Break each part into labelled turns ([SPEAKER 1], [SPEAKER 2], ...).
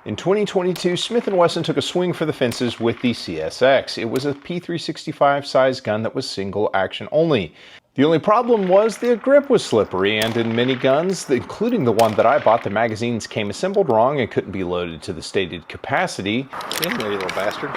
[SPEAKER 1] In 2022, Smith & Wesson took a swing for the fences with the CSX. It was a P365 size gun that was single action only. The only problem was the grip was slippery, and in many guns, including the one that I bought, the magazines came assembled wrong and couldn't be loaded to the stated capacity.
[SPEAKER 2] In there, you little bastard.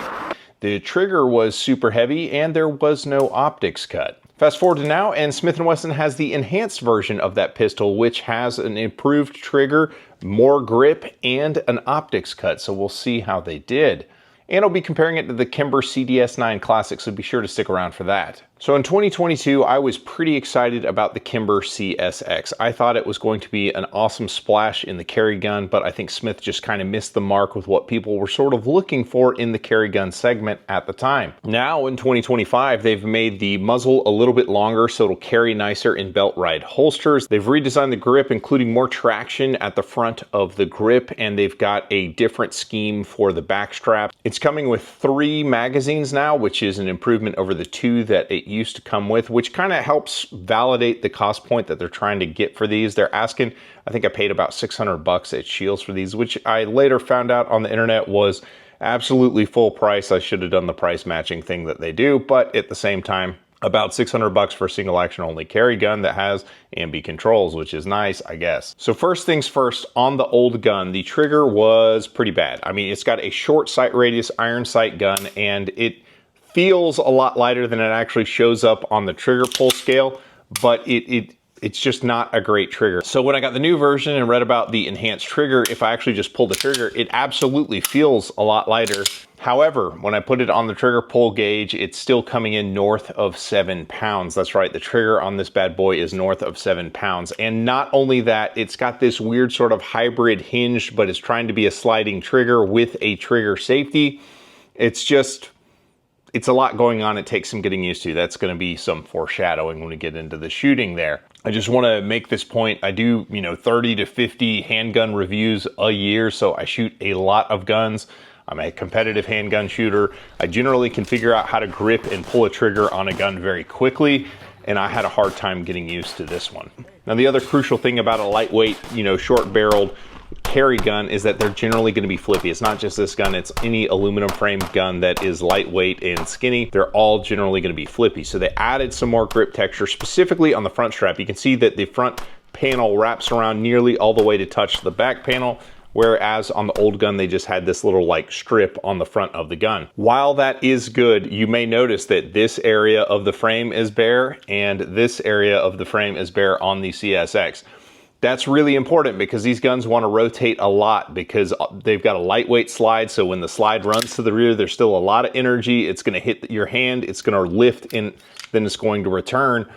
[SPEAKER 1] The trigger was super heavy, and there was no optics cut. Fast forward to now, and Smith & Wesson has the enhanced version of that pistol, which has an improved trigger, more grip, and an optics cut, so we'll see how they did. And I'll be comparing it to the Kimber CDS9 Classic, so be sure to stick around for that. So in 2022, I was pretty excited about the Kimber CSX. I thought it was going to be an awesome splash in the carry gun, but I think Smith just kind of missed the mark with what people were sort of looking for in the carry gun segment at the time. Now in 2025, they've made the muzzle a little bit longer so it'll carry nicer in belt ride holsters. They've redesigned the grip, including more traction at the front of the grip, and they've got a different scheme for the back strap. It's coming with 3 magazines now, which is an improvement over the 2 that it used to come with, which kind of helps validate the cost point that they're trying to get for these. They're asking, I think I paid about $600 at Shields for these, which I later found out on the internet was absolutely full price. I should have done the price matching thing that they do, but at the same time, about $600 for a single action only carry gun that has ambi controls, which is nice, I guess. So first things first, on the old gun, the trigger was pretty bad. I mean, it's got a short sight radius iron sight gun, and it feels a lot lighter than it actually shows up on the trigger pull scale, but it's just not a great trigger. So when I got the new version and read about the enhanced trigger, if I actually just pull the trigger, it absolutely feels a lot lighter. However, when I put it on the trigger pull gauge, it's still coming in north of 7 pounds. That's right, the trigger on this bad boy is north of 7 pounds. And not only that, it's got this weird sort of hybrid hinge, but it's trying to be a sliding trigger with a trigger safety. It's a lot going on. It takes some getting used to. That's going to be some foreshadowing when we get into the shooting there. I just want to make this point. I do, 30 to 50 handgun reviews a year, so I shoot a lot of guns. I'm a competitive handgun shooter. I generally can figure out how to grip and pull a trigger on a gun very quickly, and I had a hard time getting used to this one. Now, the other crucial thing about a lightweight, short-barreled carry gun is that they're generally going to be flippy. It's not just this gun, it's any aluminum frame gun that is lightweight and skinny. They're all generally going to be flippy. So they added some more grip texture specifically on the front strap. You can see that the front panel wraps around nearly all the way to touch the back panel, whereas on the old gun they just had this little strip on the front of the gun. While that is good, you may notice that this area of the frame is bare and this area of the frame is bare on the CSX. That's really important because these guns want to rotate a lot because they've got a lightweight slide. So when the slide runs to the rear, there's still a lot of energy. It's going to hit your hand. It's going to lift and then it's going to return.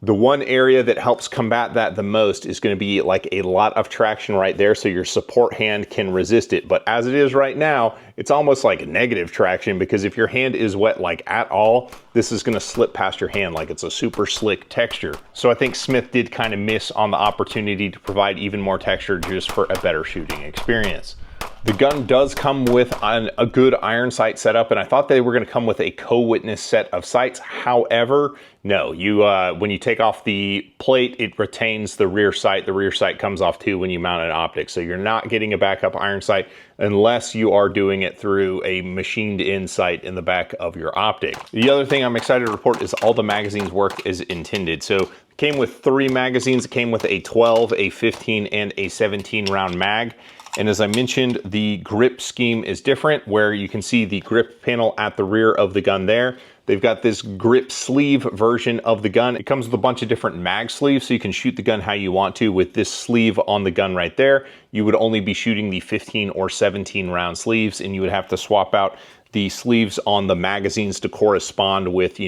[SPEAKER 1] The one area that helps combat that the most is going to be a lot of traction right there so your support hand can resist it. But as it is right now, it's almost like negative traction because if your hand is wet at all, this is going to slip past your hand like it's a super slick texture. So I think Smith did kind of miss on the opportunity to provide even more texture just for a better shooting experience. The gun does come with a good iron sight setup, and I thought they were going to come with a co-witness set of sights. However, no, when you take off the plate, it retains the rear sight. The rear sight comes off too when you mount an optic. So you're not getting a backup iron sight unless you are doing it through a machined in sight in the back of your optic. The other thing I'm excited to report is all the magazines work as intended. So it came with 3 magazines. It came with a 12, a 15, and a 17 round mag. And as I mentioned, the grip scheme is different, where you can see the grip panel at the rear of the gun there. They've got this grip sleeve version of the gun. It comes with a bunch of different mag sleeves, so you can shoot the gun how you want to with this sleeve on the gun right there. You would only be shooting the 15 or 17 round sleeves, and you would have to swap out the sleeves on the magazines to correspond with,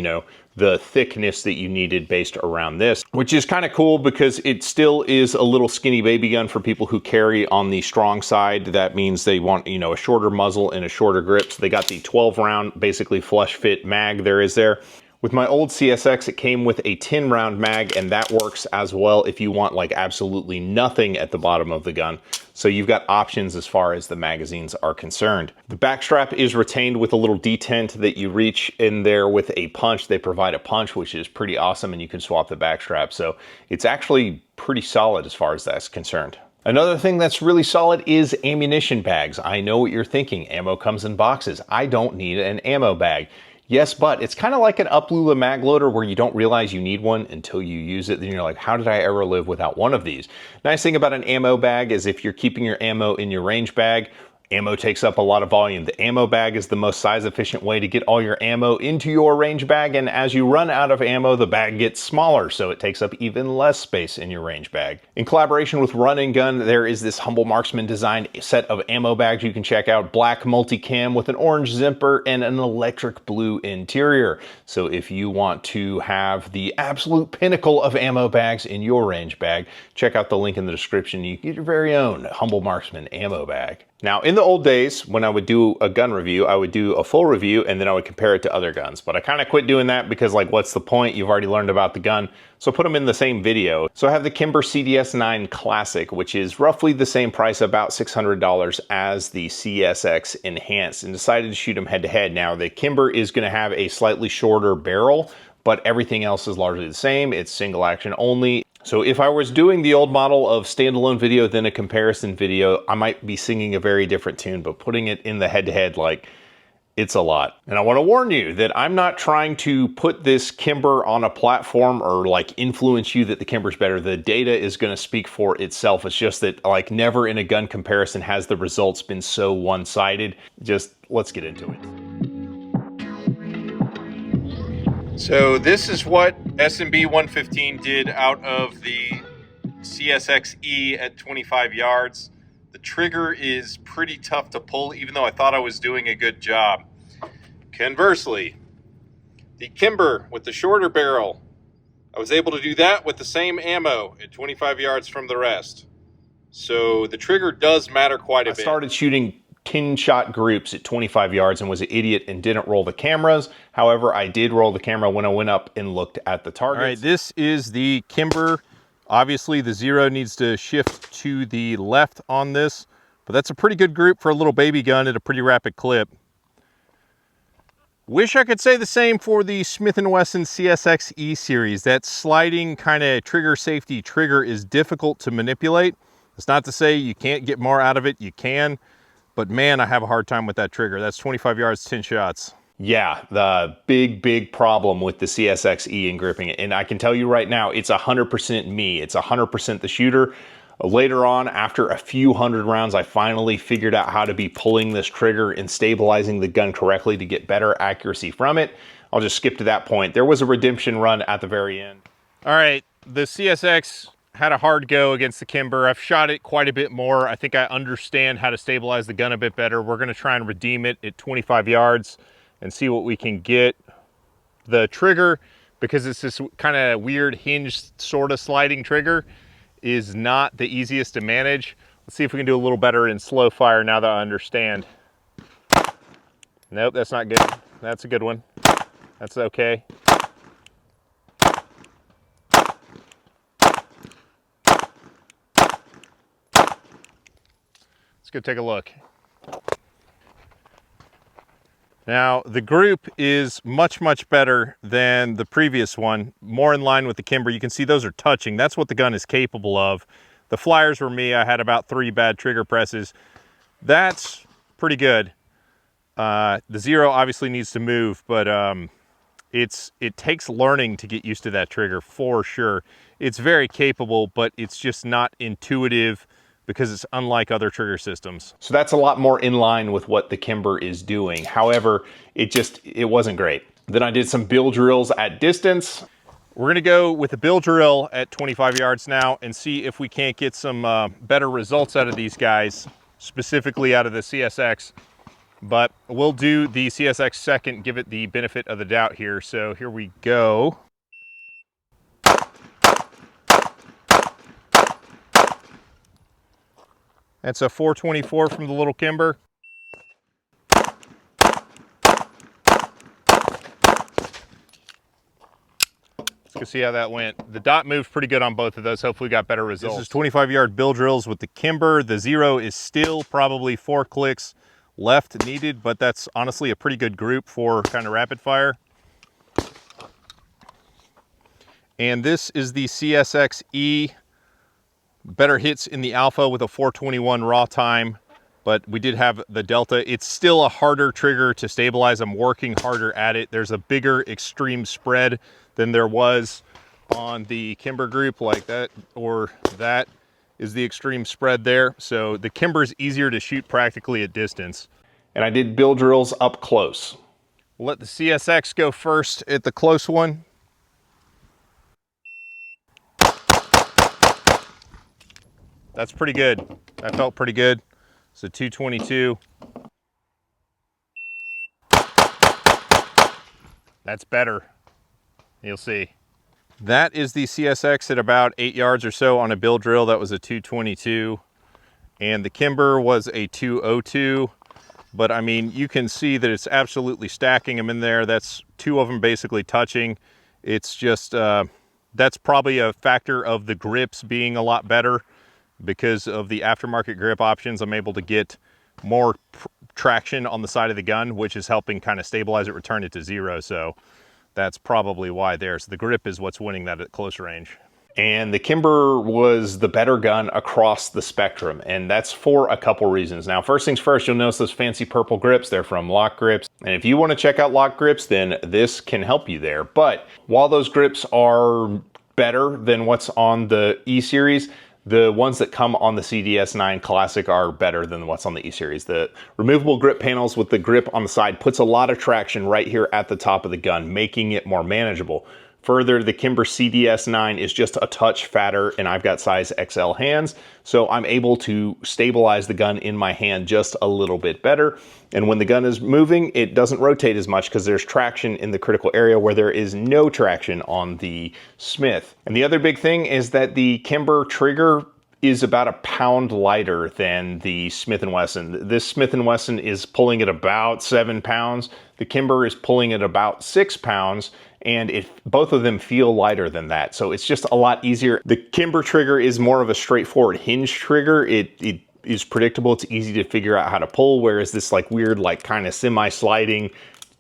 [SPEAKER 1] the thickness that you needed based around this, which is kind of cool because it still is a little skinny baby gun for people who carry on the strong side. That means they want, a shorter muzzle and a shorter grip. So they got the 12 round, basically flush fit mag there. With my old CSX, it came with a 10 round mag, and that works as well if you want absolutely nothing at the bottom of the gun. So you've got options as far as the magazines are concerned. The back strap is retained with a little detent that you reach in there with a punch. They provide a punch, which is pretty awesome, and you can swap the back strap. So it's actually pretty solid as far as that's concerned. Another thing that's really solid is ammunition bags. I know what you're thinking. Ammo comes in boxes. I don't need an ammo bag. Yes, but it's kind of like an Uplula mag loader where you don't realize you need one until you use it. Then you're like, how did I ever live without one of these? Nice thing about an ammo bag is if you're keeping your ammo in your range bag, ammo takes up a lot of volume. The ammo bag is the most size efficient way to get all your ammo into your range bag, and as you run out of ammo, the bag gets smaller, so it takes up even less space in your range bag. In collaboration with Run and Gun, there is this Humble Marksman designed set of ammo bags you can check out. Black multicam with an orange zipper and an electric blue interior. So if you want to have the absolute pinnacle of ammo bags in your range bag, check out the link in the description. You can get your very own Humble Marksman ammo bag. Now, in the old days, when I would do a gun review, I would do a full review and then I would compare it to other guns. But I kind of quit doing that because, like, what's the point? You've already learned about the gun. So put them in the same video. So I have the Kimber CDS9 Classic, which is roughly the same price, about $600 as the CSX Enhanced, and decided to shoot them head to head. Now, the Kimber is going to have a slightly shorter barrel, but everything else is largely the same. It's single action only. So if I was doing the old model of standalone video, then a comparison video, I might be singing a very different tune, but putting it in the head-to-head, like, it's a lot. And I want to warn you that I'm not trying to put this Kimber on a platform or like influence you that the Kimber's better. The data is going to speak for itself. It's just that, like, never in a gun comparison has the results been so one-sided. Just let's get into it. So this is what S&B 115 did out of the CSX-E at 25 yards. The trigger is pretty tough to pull, even though I thought I was doing a good job. Conversely, the Kimber with the shorter barrel, I was able to do that with the same ammo at 25 yards from the rest. So the trigger does matter quite a bit. I started shooting 10-shot groups at 25 yards and was an idiot and didn't roll the cameras. However, I did roll the camera when I went up and looked at the targets. All right, this is the Kimber. Obviously, the zero needs to shift to the left on this, but that's a pretty good group for a little baby gun at a pretty rapid clip. Wish I could say the same for the Smith & Wesson CSX-E series. That sliding kind of trigger safety trigger is difficult to manipulate. It's not to say you can't get more out of it. You can. But man, I have a hard time with that trigger. That's 25 yards, 10 shots. Yeah, the big problem with the CSX-E and gripping it. And I can tell you right now, it's 100% me. It's 100% the shooter. Later on, after a few hundred rounds, I finally figured out how to be pulling this trigger and stabilizing the gun correctly to get better accuracy from it. I'll just skip to that point. There was a redemption run at the very end. All right, the CSX had a hard go against the Kimber. I've shot it quite a bit more. I think I understand how to stabilize the gun a bit better. We're gonna try and redeem it at 25 yards and see what we can get. The trigger, because it's this kind of weird hinged sort of sliding trigger, is not the easiest to manage. Let's see if we can do a little better in slow fire now that I understand. Nope, that's not good. That's a good one. That's okay. Let's go take a look. Now, the group is much better than the previous one, more in line with the Kimber. You can see those are touching. That's what the gun is capable of. The flyers were me. I had about 3 bad trigger presses. That's pretty good. The zero obviously needs to move, but it takes learning to get used to that trigger for sure. It's very capable, but it's just not intuitive, because it's unlike other trigger systems. So that's a lot more in line with what the Kimber is doing. However, it wasn't great. Then I did some bill drills at distance. We're gonna go with a bill drill at 25 yards now and see if we can't get some better results out of these guys, specifically out of the CSX. But we'll do the CSX second, give it the benefit of the doubt here. So here we go. That's a 424 from the little Kimber. Let's go see how that went. The dot moved pretty good on both of those. Hopefully we got better results. This is 25-yard bill drills with the Kimber. The zero is still probably 4 clicks left needed, but that's honestly a pretty good group for kind of rapid fire. And this is the CSX-E Better hits in the Alpha with a 421 raw time, but we did have the Delta. It's still a harder trigger to stabilize. I'm working harder at it. There's a bigger extreme spread than there was on the Kimber group, like that, or that is the extreme spread there. So the Kimber is easier to shoot practically at distance. And I did bill drills up close. We'll let the CSX go first at the close one. That's pretty good. That felt pretty good. It's a 222. That's better. You'll see. That is the CSX at about 8 yards or so on a bill drill. That was a 222. And the Kimber was a 202. But I mean, you can see that it's absolutely stacking them in there. That's two of them basically touching. It's just, that's probably a factor of the grips being a lot better. Because of the aftermarket grip options, I'm able to get more traction on the side of the gun, which is helping kind of stabilize it, return it to zero. So that's probably why there. So the grip is what's winning that at close range. And the Kimber was the better gun across the spectrum, and that's for a couple reasons. Now, first things first, you'll notice those fancy purple grips. They're from LOK Grips. And if you want to check out LOK Grips, then this can help you there. But while those grips are better than what's on the E series, the ones that come on the CDS9 Classic are better than what's on the E-Series. The removable grip panels with the grip on the side puts a lot of traction right here at the top of the gun, making it more manageable. Further, the Kimber CDS9 is just a touch fatter, and I've got size XL hands, so I'm able to stabilize the gun in my hand just a little bit better. And when the gun is moving, it doesn't rotate as much because there's traction in the critical area where there is no traction on the Smith. And the other big thing is that the Kimber trigger is about a pound lighter than the Smith & Wesson. This Smith & Wesson is pulling at about 7 pounds. The Kimber is pulling at about 6 pounds, and both of them feel lighter than that. So it's just a lot easier. The Kimber trigger is more of a straightforward hinge trigger. It is predictable. It's easy to figure out how to pull, whereas this like weird, like kind of semi-sliding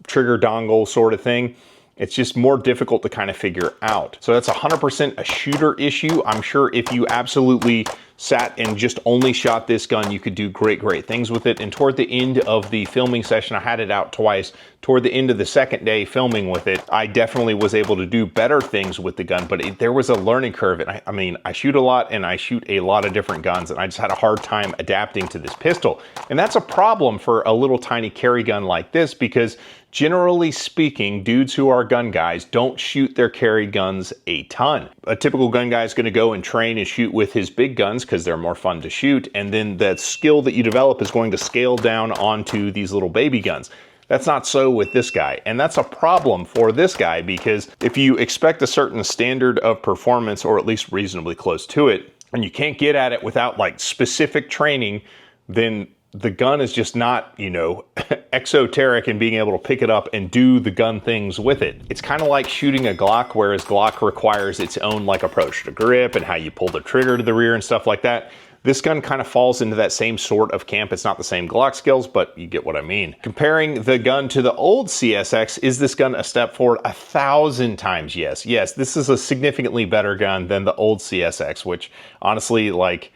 [SPEAKER 1] trigger dongle sort of thing, it's just more difficult to kind of figure out. So that's 100% a shooter issue. I'm sure if you absolutely sat and just only shot this gun, you could do great things with it. And toward the end of the filming session, I had it out twice. Toward the end of the second day filming with it, I definitely was able to do better things with the gun, but there was a learning curve. And I mean, I shoot a lot and I shoot a lot of different guns, and I just had a hard time adapting to this pistol. And that's a problem for a little tiny carry gun like this, because generally speaking, dudes who are gun guys don't shoot their carry guns a ton. A typical gun guy is going to go and train and shoot with his big guns because they're more fun to shoot, and then that skill that you develop is going to scale down onto these little baby guns. That's not so with this guy, and that's a problem for this guy, because if you expect a certain standard of performance, or at least reasonably close to it, and you can't get at it without like specific training, then the gun is just not, you know, exoteric in being able to pick it up and do the gun things with it. It's kind of like shooting a Glock, whereas Glock requires its own like approach to grip and how you pull the trigger to the rear and stuff like that. This gun kind of falls into that same sort of camp. It's not the same Glock skills, but you get what I mean. Comparing the gun to the old CSX, is this gun a step forward? 1,000 times yes. Yes, this is a significantly better gun than the old CSX, which honestly, like,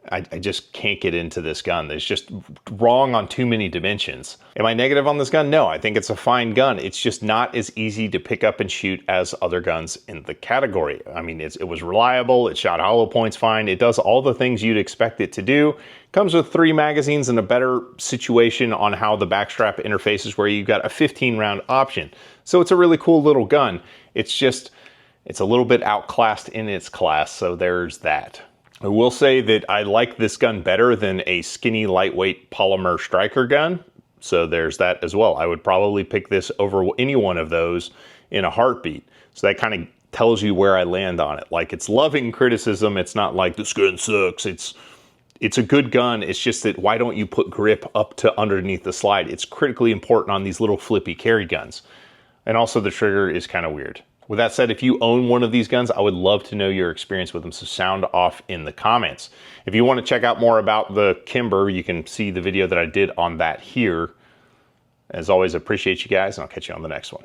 [SPEAKER 1] I just can't get into this gun. It's just wrong on too many dimensions. Am I negative on this gun? No, I think it's a fine gun. It's just not as easy to pick up and shoot as other guns in the category. I mean, it was reliable, it shot hollow points fine, it does all the things you'd expect it to do. Comes with 3 magazines and a better situation on how the backstrap interfaces, where you've got a 15-round option. So it's a really cool little gun. It's just, it's a little bit outclassed in its class, so there's that. I will say that I like this gun better than a skinny, lightweight polymer striker gun. So there's that as well. I would probably pick this over any one of those in a heartbeat. So that kind of tells you where I land on it. Like, it's loving criticism. It's not like this gun sucks. It's a good gun. It's just that why don't you put grip up to underneath the slide? It's critically important on these little flippy carry guns. And also the trigger is kind of weird. With that said, if you own one of these guns, I would love to know your experience with them, so sound off in the comments. If you want to check out more about the Kimber, you can see the video that I did on that here. As always, I appreciate you guys, and I'll catch you on the next one.